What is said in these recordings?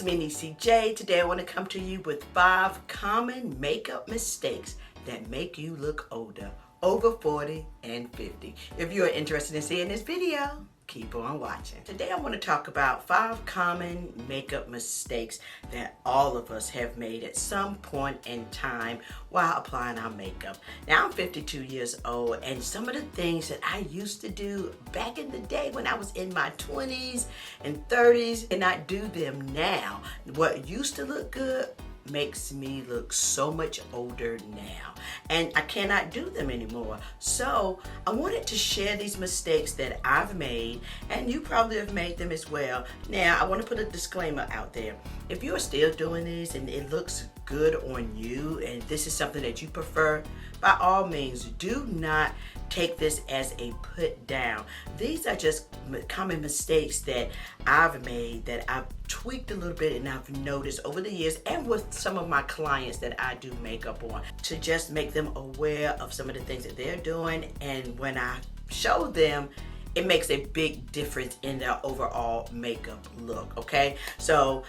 it's me, NeeCJae. Today I want to come to you with 5 common makeup mistakes that make you look older, over 40 and 50. If you are interested in seeing this video, keep on watching. Today I want to talk about 5 common makeup mistakes that all of us have made at some point in time while applying our makeup. Now I'm 52 years old, and some of the things that I used to do back in the day when I was in my 20s and 30s, and I do them now. What used to look good makes me look so much older now, and I cannot do them anymore. So I wanted to share these mistakes that I've made, and you probably have made them as well. Now I want to put a disclaimer out there. If you're still doing these and it looks good on you and this is something that you prefer, by all means do not take this as a put down. These are just common mistakes that I've made, that I've tweaked a little bit and I've noticed over the years, and with some of my clients that I do makeup on, to just make them aware of some of the things that they're doing. And when I show them, it makes a big difference in their overall makeup look, okay? So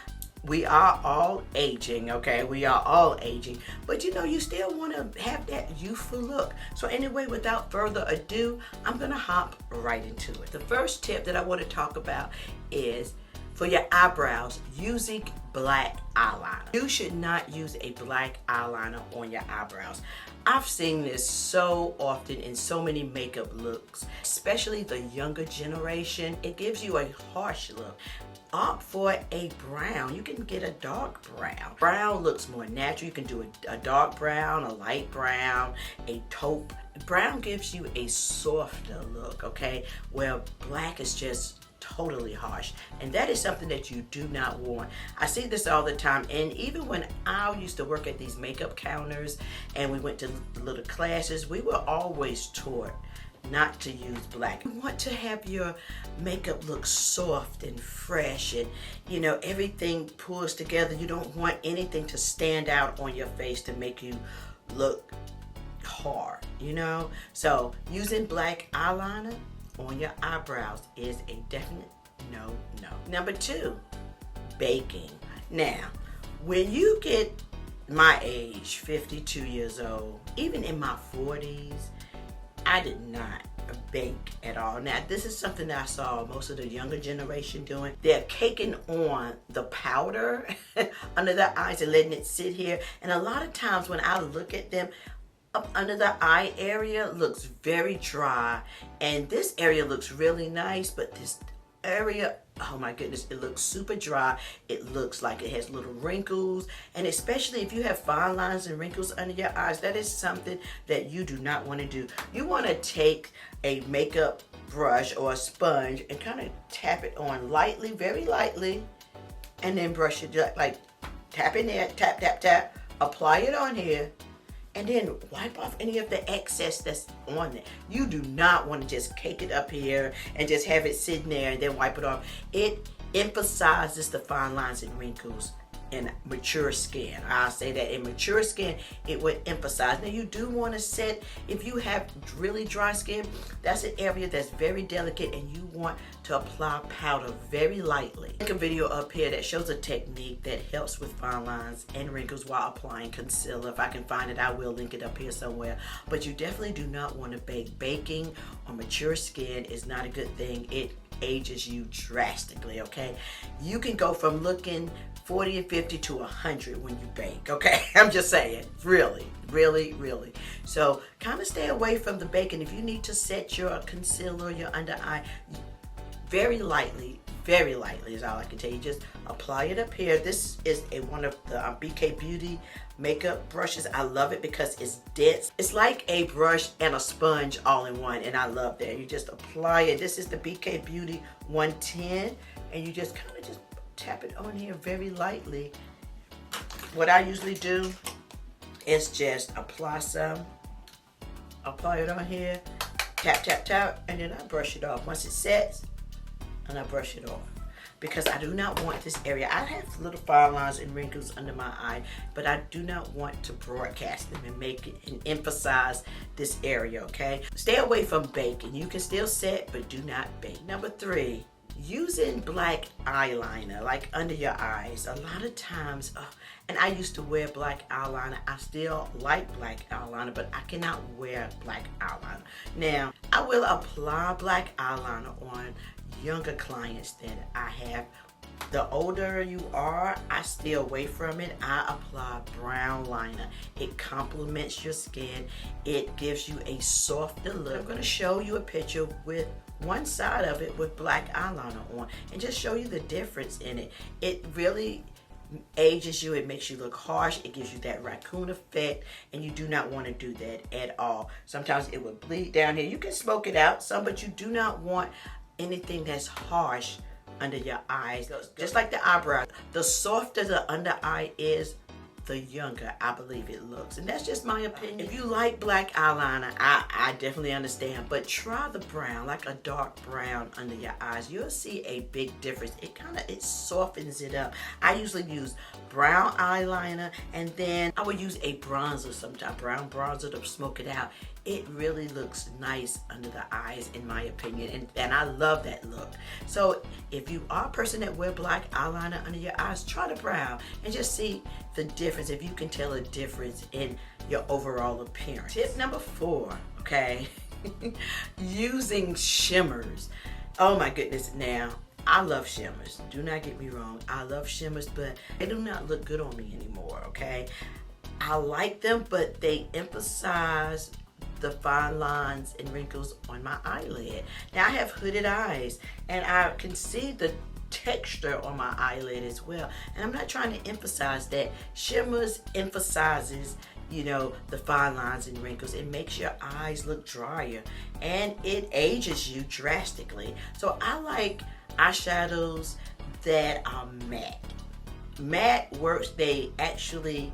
we are all aging, okay? We are all aging, but you know, you still want to have that youthful look. So anyway, without further ado, I'm gonna hop right into it. The first tip that I want to talk about is for your eyebrows, using black eyeliner. You should not use a black eyeliner on your eyebrows. I've seen this so often in so many makeup looks, especially the younger generation. It gives you a harsh look. Opt for a brown. You can get a dark brown. Brown looks more natural. You can do a dark brown, a light brown, a taupe. Brown gives you a softer look, okay? Where black is just totally harsh, and that is something that you do not want. I see this all the time, and even when I used to work at these makeup counters and we went to little classes, we were always taught not to use black. You want to have your makeup look soft and fresh, and you know, everything pulls together. You don't want anything to stand out on your face to make you look hard, you know? So using black eyeliner on your eyebrows is a definite no. Number 2, baking. Now, when you get my age, 52 years old, even in my 40s, I did not bake at all. Now, this is something that I saw most of the younger generation doing. They're caking on the powder under their eyes and letting it sit here. And a lot of times when I look at them, up under the eye area looks very dry, and this area looks really nice, but this area, oh my goodness, it looks super dry. It looks like it has little wrinkles, and especially if you have fine lines and wrinkles under your eyes, that is something that you do not want to do. You want to take a makeup brush or a sponge and kind of tap it on lightly, very lightly, and then brush it like tap in there, tap, tap, tap, apply it on here, and then wipe off any of the excess that's on there. You do not want to just cake it up here and just have it sitting there and then wipe it off. It emphasizes the fine lines and wrinkles in mature skin. I'll say that in mature skin, it would emphasize. Now, you do want to set, if you have really dry skin, that's an area that's very delicate, and you want to apply powder very lightly. I have a video up here that shows a technique that helps with fine lines and wrinkles while applying concealer. If I can find it, I will link it up here somewhere. But you definitely do not want to bake. Baking on mature skin is not a good thing. It ages you drastically, okay? You can go from looking 40 and 50 to 100 when you bake, okay? I'm just saying, really. So kind of stay away from the baking. If you need to set your concealer, your under eye, very lightly is all I can tell you. Just apply it up here. This is one of the BK Beauty makeup brushes. I love it because it's dense. It's like a brush and a sponge all in one, and I love that. You just apply it. This is the BK Beauty 110, and you just kind of just tap it on here very lightly. What I usually do is just apply it on here, tap, tap, tap, and then I brush it off. Once it sets, and I brush it off, because I do not want this area. I have little fine lines and wrinkles under my eye, but I do not want to broadcast them and make it and emphasize this area, okay? Stay away from baking. You can still set, but do not bake. Number 3, using black eyeliner, like under your eyes, a lot of times, and I used to wear black eyeliner. I still like black eyeliner, but I cannot wear black eyeliner. Now, I will apply black eyeliner on younger clients that I have. The older you are, I stay away from it. I apply brown liner. It complements your skin. It gives you a softer look. I'm going to show you a picture with one side of it with black eyeliner on and just show you the difference in it. It really ages you. It makes you look harsh. It gives you that raccoon effect, and you do not want to do that at all. Sometimes it will bleed down here. You can smoke it out some, but you do not want anything that's harsh under your eyes. Just like the eyebrow, the softer the under eye is, the younger I believe it looks. And that's just my opinion. If you like black eyeliner, I definitely understand, but try the brown, like a dark brown under your eyes. You'll see a big difference. It softens it up. I usually use brown eyeliner, and then I would use a bronzer sometimes, brown bronzer to smoke it out. It really looks nice under the eyes, in my opinion, and I love that look. So if you are a person that wear black eyeliner under your eyes, try the brown and just see the difference, if you can tell a difference in your overall appearance. Tip number 4, okay, using shimmers. Oh my goodness. Now, I love shimmers. Do not get me wrong. I love shimmers, but they do not look good on me anymore, okay? I like them, but they emphasize the fine lines and wrinkles on my eyelid. Now, I have hooded eyes, and I can see the texture on my eyelid as well. And I'm not trying to emphasize that. Shimmers emphasizes, you know, the fine lines and wrinkles. It makes your eyes look drier, and it ages you drastically. So I like eyeshadows that are matte. Matte works. They actually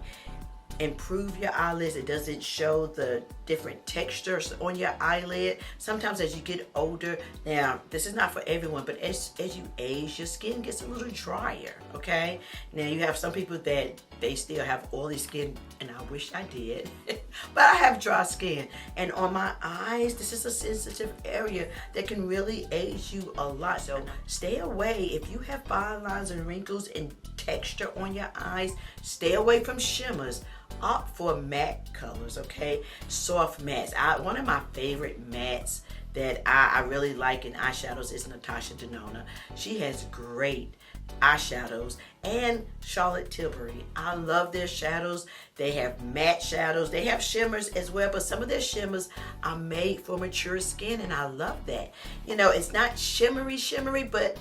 improve your eyelids. It doesn't show the different textures on your eyelid. Sometimes as you get older, now this is not for everyone, but as you age, your skin gets a little drier, okay? Now you have some people that they still have oily skin, and I wish I did, but I have dry skin. And on my eyes, this is a sensitive area that can really age you a lot. So stay away. If you have fine lines and wrinkles and texture on your eyes, stay away from shimmers. Opt for matte colors, okay? Soft mattes. One of my favorite mattes that I really like in eyeshadows is Natasha Denona. She has great eyeshadows, and Charlotte Tilbury. I love their shadows. They have matte shadows. They have shimmers as well, but some of their shimmers are made for mature skin, and I love that. You know, it's not shimmery, but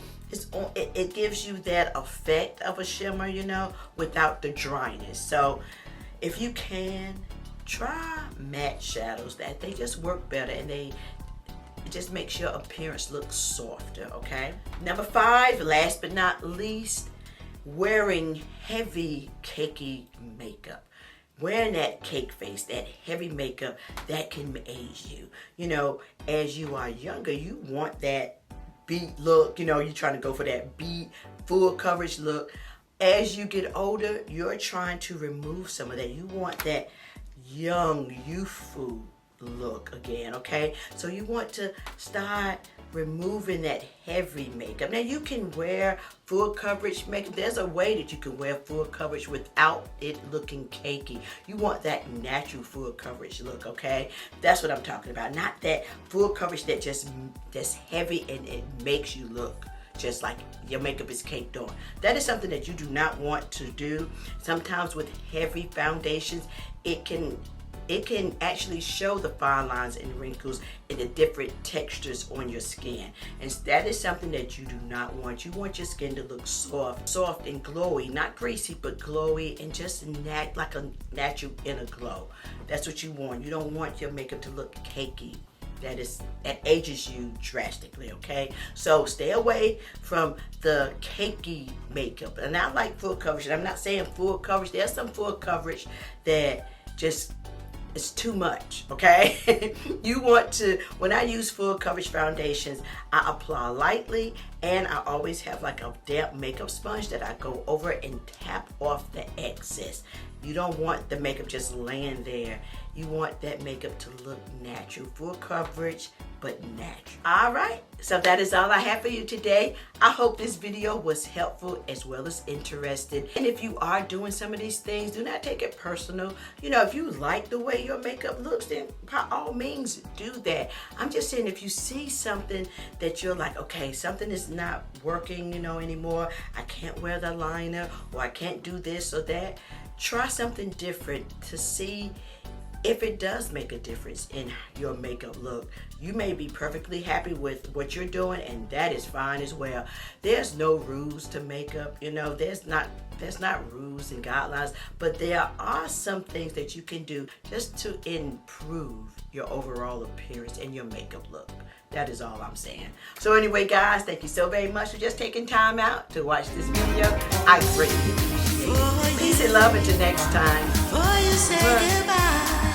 it gives you that effect of a shimmer, you know, without the dryness. So if you can, try matte shadows. That they just work better, and it just makes your appearance look softer, okay? Number 5, last but not least, wearing heavy cakey makeup. Wearing that cake face, that heavy makeup, that can age you. You know, as you are younger, you want that beat look. You know, you're trying to go for that beat, full coverage look. As you get older, you're trying to remove some of that. You want that young, youthful look again, okay? So you want to start removing that heavy makeup. Now, you can wear full coverage makeup. There's a way that you can wear full coverage without it looking cakey. You want that natural full coverage look, okay? That's what I'm talking about. Not that full coverage that's heavy and it makes you look just like your makeup is caked on. That is something that you do not want to do. Sometimes with heavy foundations, it can actually show the fine lines and wrinkles and the different textures on your skin. And that is something that you do not want. You want your skin to look soft and glowy, not greasy, but glowy, and just like a natural inner glow. That's what you want. You don't want your makeup to look cakey. That ages you drastically, okay? So stay away from the cakey makeup. And I like full coverage. And I'm not saying full coverage. There's some full coverage that just is too much, okay? You want to, when I use full coverage foundations, I apply lightly, and I always have like a damp makeup sponge that I go over and tap off the excess. You don't want the makeup just laying there. You want that makeup to look natural. Full coverage but natural. All right, so that is all I have for you today. I hope this video was helpful as well as interesting. And if you are doing some of these things, do not take it personal. You know, if you like the way your makeup looks, then by all means do that. I'm just saying, if you see something that you're like, okay, something is not working, you know, anymore. I can't wear the liner, or I can't do this or that. Try something different to see if it does make a difference in your makeup look. You may be perfectly happy with what you're doing, and that is fine as well. There's no rules to makeup, you know, there's not rules and guidelines, but there are some things that you can do just to improve your overall appearance and your makeup look. That is all I'm saying. So anyway, guys, thank you so very much for just taking time out to watch this video. I greatly appreciate it. Peace and love until next time. Before you say goodbye.